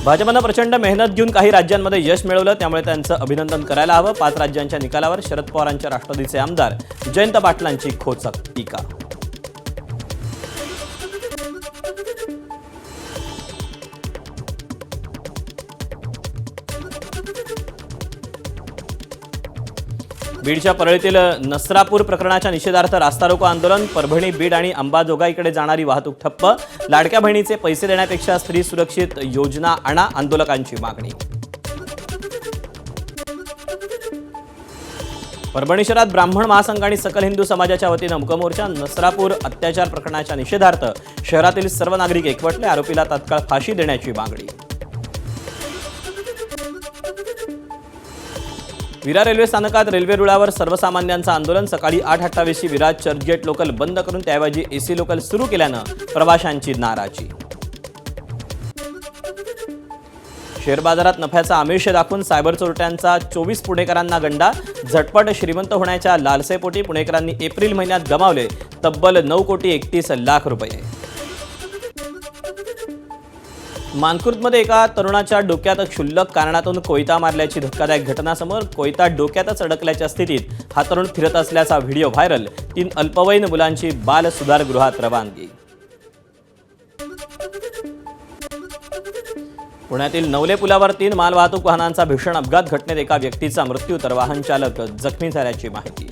भाजपनं प्रचंड मेहनत घेऊन काही राज्यांमध्ये यश मिळवलं, त्यामुळे त्यांचं अभिनंदन करायला हवं. 5 राज्यांच्या निकालावर शरद पवारांच्या राष्ट्रवादीचे आमदार जयंत पाटलांची खोचक टीका. बीडच्या परळीतील नसरापूर प्रकरणाच्या निषेधार्थ रास्ता रोको आंदोलन. परभणी, बीड आणि अंबाजोगाईकडे जाणारी वाहतूक ठप्प. लाडक्या बहिणीचे पैसे देण्यापेक्षा स्त्री सुरक्षित योजना आणा, आंदोलकांची मागणी. परभणी शहरात ब्राह्मण महासंघ आणि सकल हिंदू समाजाच्या वतीनं मूकमोर्चा. नसरापूर अत्याचार प्रकरणाच्या निषेधार्थ शहरातील सर्व नागरिक एकवटले. आरोपीला तात्काळ फाशी देण्याची मागणी. विरार रेल्वे स्थानकात रेल्वे रुळावर सर्वसामान्यांचं आंदोलन. सकाळी 8:28 विरार चर्चगेट लोकल बंद करून त्याऐवजी एसी लोकल सुरू केल्यानं प्रवाशांची नाराजी. शेअर बाजारात नफ्याचा आमिष दाखवून सायबर चोरट्यांचा 24 पुणेकरांना गंडा. झटपट श्रीमंत होण्याच्या लालसेपोटी पुणेकरांनी एप्रिल महिन्यात गमावले तब्बल 9,31,00,000 रुपये. मानखुर्दमध्ये एका तरुणाच्या डोक्यात क्षुल्लक कारणातून कोयता मारल्याची धक्कादायक घटना समोर. कोयता डोक्यातच अडकल्याच्या स्थितीत हा तरुण फिरत असल्याचा व्हिडिओ व्हायरल. 3 अल्पवयीन मुलांची बाल सुधारगृहात रवानगी. पुण्यातील नवले पुलावर 3 मालवाहतूक वाहनांचा भीषण अपघात. घटनेत एका व्यक्तीचा मृत्यू तर वाहन चालक जखमी झाल्याची माहिती.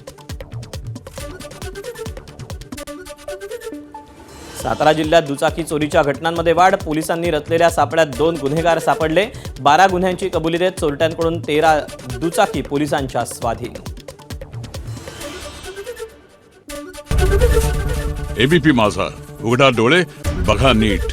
सातारा जिल्ह्यात दुचाकी चोरीच्या घटनांमध्ये वाढ. पोलिसांनी रचलेल्या सापळ्यात 2 गुन्हेगार सापडले. 12 गुन्ह्यांची कबुली देत चोरट्यांकडून 13 दुचाकी पोलिसांच्या स्वाधीन. एबीपी माझा, उघडा डोळे बघा नीट.